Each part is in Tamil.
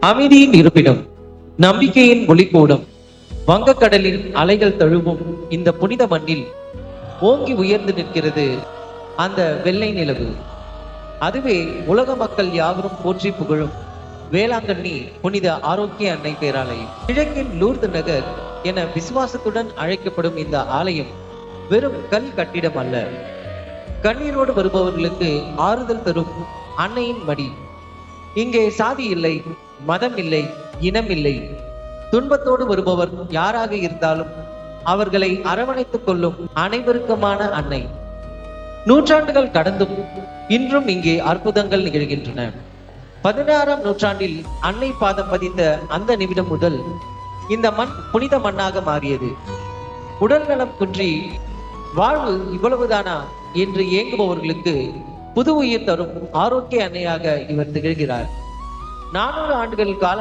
அமைதியின் இருப்பிடம், நம்பிக்கையின் ஒளிக்கூடம், வங்கக்கடலின் அலைகள் தழுவும் இந்த புனித மண்ணில் ஓங்கி உயர்ந்து நிற்கிறது அந்த வெள்ளை நிலவு. அதுவே உலக மக்கள் யாவரும் போற்றி புகழும் வேளாங்கண்ணி புனித ஆரோக்கிய அன்னை பேராலயம். கிழக்கின் லூர்து நகர் என விசுவாசத்துடன் அழைக்கப்படும் இந்த ஆலயம் வெறும் கல் கட்டிடம் அல்ல, கண்ணீரோடு வருபவர்களுக்கு ஆறுதல் தரும் அன்னையின் மடி. இங்கே சாதி இல்லை, மதம் இல்லை, இனம் இல்லை. துன்பத்தோடு வருபவர் யாராக இருந்தாலும் அவர்களை அரவணைத்துக் கொள்ளும் அனைவருக்குமான அன்னை. நூற்றாண்டுகள் கடந்தும் இன்றும் இங்கே அற்புதங்கள் நிகழ்கின்றன. 16ஆம் நூற்றாண்டில் அன்னை பாதம் பதித்த அந்த நிமிடம் முதல் இந்த மண் புனித மண்ணாக மாறியது. உடல் நலம் குன்றி வாழ்வு இவ்வளவுதானா என்று ஏங்குபவர்களுக்கு புது உயிர் தரும் ஆரோக்கிய அன்னையாக இவர் திகழ்கிறார். 400 ஆண்டுகள் கால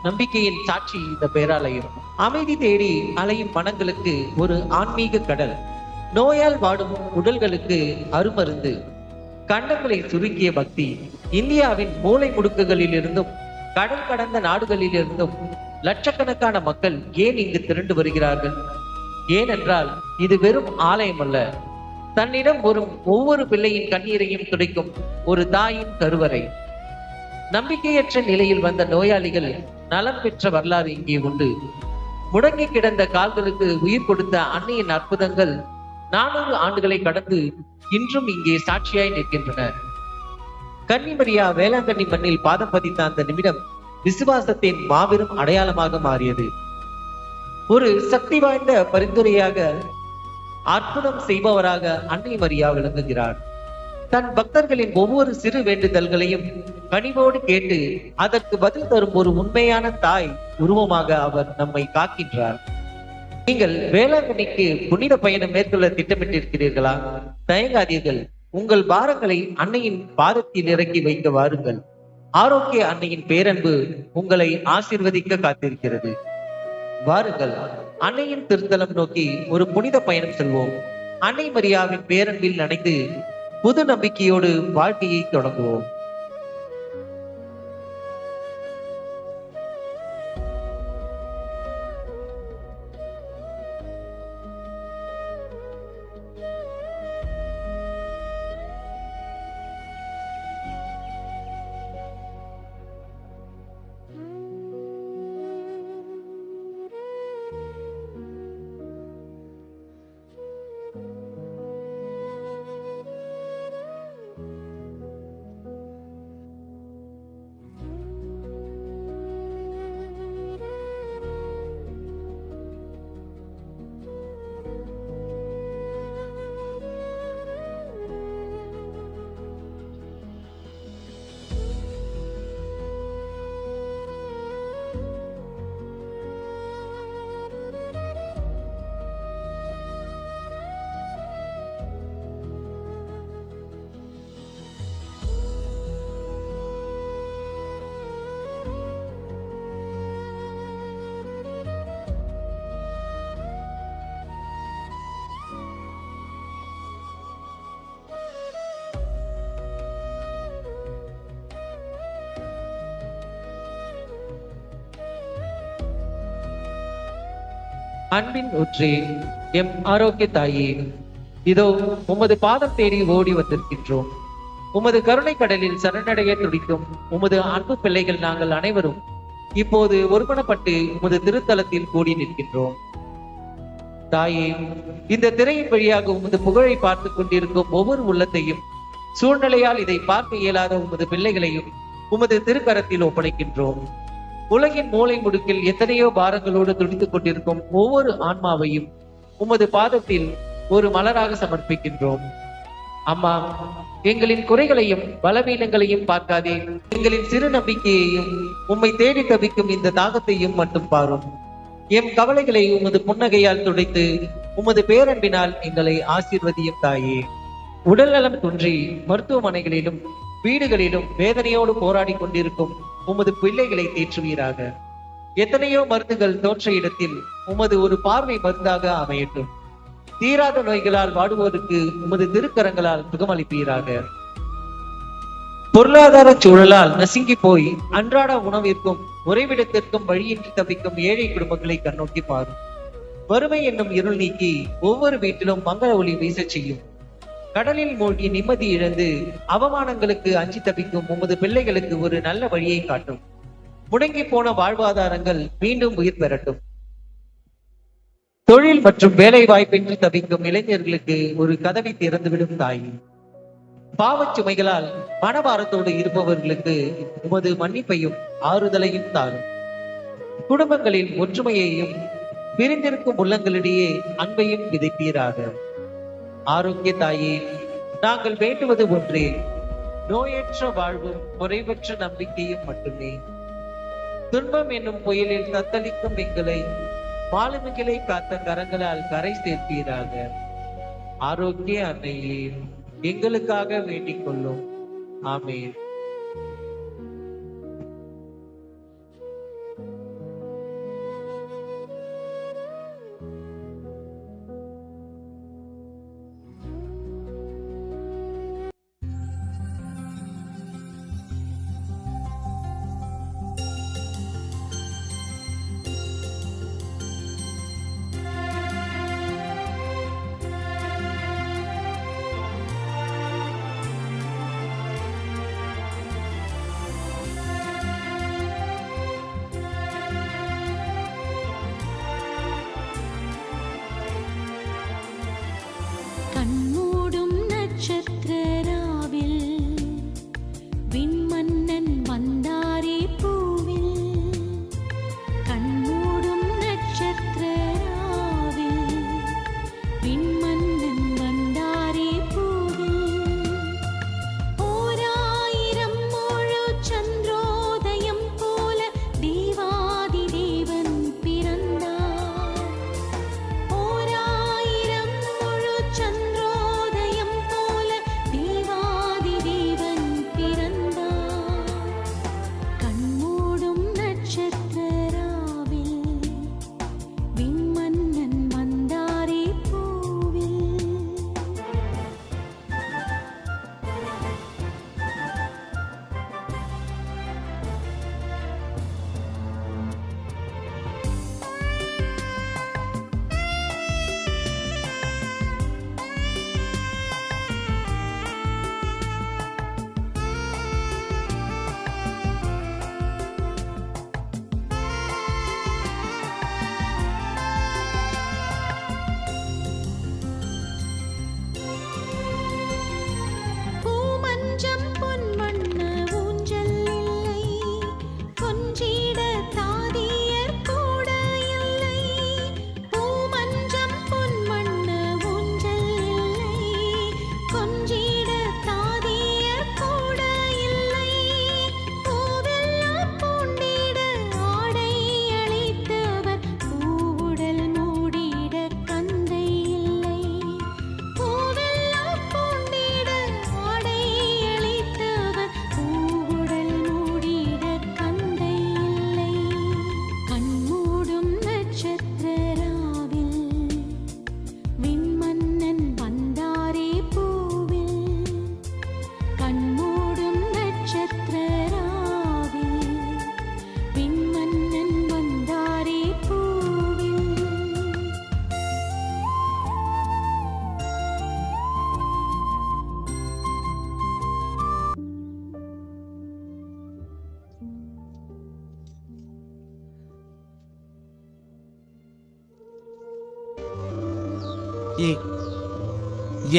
நம்பிக்கையின் சாட்சி இந்த பேராலயம். அமைதி தேடி அலையும் மனங்களுக்கு ஒரு ஆன்மீக கடல், நோயால் வாடும் உடல்களுக்கு அருமருந்து, கண்டங்களை சுருக்கிய பக்தி. இந்தியாவின் மூலை முடுக்குகளில் இருந்தும் கடல் கடந்த நாடுகளில் இருந்தும் லட்சக்கணக்கான மக்கள் ஏன் இங்கு திரண்டு வருகிறார்கள்? ஏனென்றால் இது வெறும் ஆலயம் அல்ல, தன்னிடம் வரும் ஒவ்வொரு பிள்ளையின் கண்ணீரையும் துடைக்கும் ஒரு தாயின் கருவறை. நம்பிக்கையற்ற நிலையில் வந்த நோயாளிகள் நலம் பெற்ற வரலாறு இங்கே உண்டு. முடங்கி கிடந்த கால்களுக்கு உயிர் கொடுத்த அன்னையின் அற்புதங்கள் 400 ஆண்டுகளை கடந்து இன்றும் இங்கே சாட்சியாய் நிற்கின்றன. கன்னிமரியா வேளாங்கண்ணி மண்ணில் பாதம் பதித்த அந்த நிமிடம் விசுவாசத்தின் மாபெரும் அடையாளமாக மாறியது. ஒரு சக்தி வாய்ந்த பரிந்துரையாக, அற்புதம் செய்பவராக அன்னை மரியா விளங்குகிறார். தன் பக்தர்களின் ஒவ்வொரு சிறு வேண்டுதல்களையும் கனிவோடு கேட்டு அதற்கு பதில் தரும் ஒரு உண்மையான தாய் உருவமாக அவர் நம்மை காக்கின்றார். நீங்கள் வேளாங்கண்ணிக்கு புனித பயணம் மேற்கொள்ள திட்டமிட்டிருக்கிறீர்களா? தயங்காதீர்கள். உங்கள் பாரங்களை அன்னையின் பாதத்தில் இறக்கி வைக்க வாருங்கள். ஆரோக்கிய அன்னையின் பேரன்பு உங்களை ஆசீர்வதிக்க காத்திருக்கிறது. வாருங்கள், அன்னையின் திருத்தலம் நோக்கி ஒரு புனித பயணம் செல்வோம். அன்னை மரியாவின் பேரன்பில் நனைந்து புது நம்பிக்கையோடு வாழ்க்கையை தொடங்குவோம். அன்பின் ஊற்றே, எம் ஆரோக்கிய தாயே, இதோ உமது பாதம் தேடி ஓடி வந்திருக்கின்றோம். உமது கருணை கடலில் சரணடைய துடிக்கும் உமது அன்பு பிள்ளைகள் நாங்கள் அனைவரும் இப்போது ஒருமனப்பட்டு உமது திருத்தலத்தில் கூடி நிற்கின்றோம். தாயே, இந்த திரையின் வழியாக உமது புகழை பார்த்து கொண்டிருக்கும் ஒவ்வொரு உள்ளத்தையும், சூழ்நிலையால் இதை பார்க்க இயலாத உமது பிள்ளைகளையும் உமது திருக்கரத்தில் ஒப்படைக்கின்றோம். உலகின் மூலை முடுக்கில் எத்தனையோ பாரங்களோடு துடித்துக் கொண்டிருக்கும் ஒவ்வொரு ஆன்மாவையும் உமது பாதத்தில் ஒரு மலராக சமர்ப்பிக்கின்றோம். அம்மா, எங்களின் குறைகளையும் பலவீனங்களையும் பார்க்காதே, எங்களின் சிறு நம்பிக்கையையும் உம்மை தேடி தவிக்கும் இந்த தாகத்தையும் மட்டும் பாரும். எம் கவலைகளை உமது புன்னகையால் துடைத்து உமது பேரன்பினால் எங்களை ஆசீர்வதியும் தாயே. உடல் நலம் குன்றி மருத்துவமனைகளிலும் வீடுகளிலும் வேதனையோடு போராடி கொண்டிருக்கும் உமது பிள்ளைகளை தேற்றுவீராக. எத்தனையோ மருந்துகள் தோற்ற இடத்தில் உமது ஒரு பார்வை மருந்தாக அமையட்டும். தீராத நோய்களால் வாடுவோருக்கு உமது திருக்கரங்களால் சுகமளிப்பீராக. பொருளாதார சூழலால் நசுங்கி போய் அன்றாட உணவிற்கும் உறைவிடத்திற்கும் வழியின்றி தவிக்கும் ஏழை குடும்பங்களை கண்ணோக்கி பாரும். வறுமை என்னும் இருள் நீக்கி ஒவ்வொரு வீட்டிலும் மங்கள ஒளி வீசச் செய்யும். கடலில் மூழ்கி நிம்மதி இழந்து அவமானங்களுக்கு அஞ்சி தவிக்கும் உமது பிள்ளைகளுக்கு ஒரு நல்ல வழியை காட்டும். முடங்கி போன வாழ்வாதாரங்கள் மீண்டும் உயிர் பெறட்டும். தொழில் மற்றும் வேலை வாய்ப்பின்றி தவிக்கும் இளைஞர்களுக்கு ஒரு கதவை திறந்துவிடும் தாய். பாவச் சுமைகளால் மனபாரத்தோடு இருப்பவர்களுக்கு உமது மன்னிப்பையும் ஆறுதலையும் தாரும். குடும்பங்களில் ஒற்றுமையையும் பிரிந்திருக்கும் உள்ளங்களிடையே அன்பையும் விதைப்பீராக. ஆரோக்கிய தாயே, நாங்கள் வேண்டுவது ஒன்றே, நோயற்ற வாழ்வும் குறைவற்ற நம்பிக்கையும் மட்டுமே. துன்பம் என்னும் புயலில் தத்தளிக்கும் எங்களை மாலுமிகளை காத்த கரங்களால் கரை சேர்ப்பீராக. ஆரோக்கிய அன்னையே, எங்களுக்காக வேண்டிக் கொள்ளும். ஆமென்.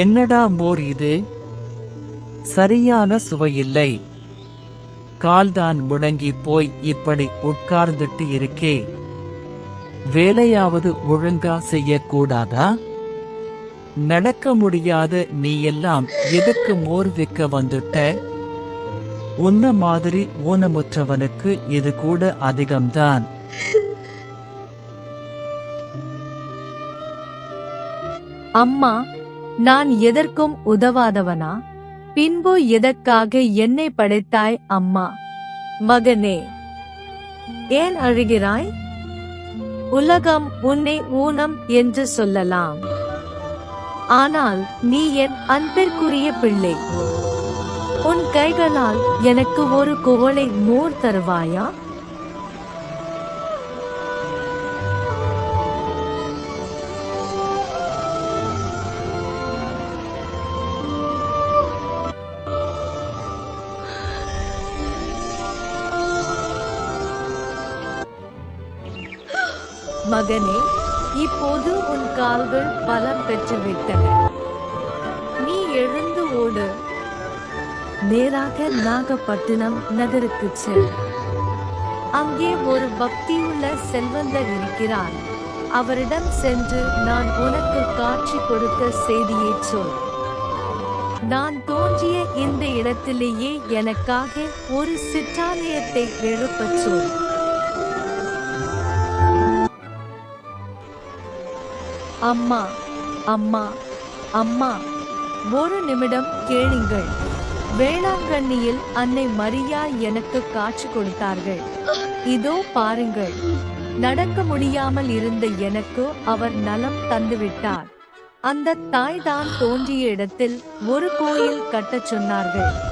என்னடா மோர் இது? சரியான சுவையில்லை. கால்தான் முடங்கி போய் இப்படி உட்கார்ந்துட்டு இருக்கே. வேலையாவது ஒழுங்கா செய்யக்கூடாதா? நடக்க முடியாத நீ எல்லாம் எதுக்கு மோர் விற்க வந்துட்ட? உன்ன மாதிரி ஊனமுற்றவனுக்கு இது கூட அதிகம்தான். அம்மா, நான் எதற்கும் உதவாதவனா? பின்பு எதற்காக என்னை படைத்தாய் அம்மா? மகனே, ஏன் அழுகிறாய்? உலகம் உன்னை ஊனம் என்று சொல்லலாம். ஆனால் நீ என் அன்பிற்குரிய பிள்ளை. உன் கைகளால் எனக்கு ஒரு குவளை மோர் தருவாயா? மகனே, இப்போது உன் கால்கள் பலம் பெற்றுவிட்டன. நீ எழுந்து ஓடு. நேராக நாகப்பட்டினம் நகருக்குச் செல். அங்கே ஒரு பக்தியுள்ள செல்வந்தர் இருக்கிறார். அவரிடம் சென்று நான் உனக்கு காட்சி கொடுத்த செய்தியை சொல். நான் தோன்றிய இந்த இடத்திலேயே எனக்காக ஒரு சிற்றாலயத்தை எழுப்பச் சொல். அம்மா, அம்மா, அம்மா, ஒரு நிமிடம் கேளுங்கள். வேளாங்கண்ணியில் அன்னை மரியா எனக்கு காட்சி கொடுத்தார்கள். இதோ பாருங்கள். நடக்க முடியாமல் இருந்த எனக்கு அவர் நலம் தந்துவிட்டார். அந்த தாய்தான் தோன்றிய இடத்தில் ஒரு கோயில் கட்டச் சொன்னார்கள்.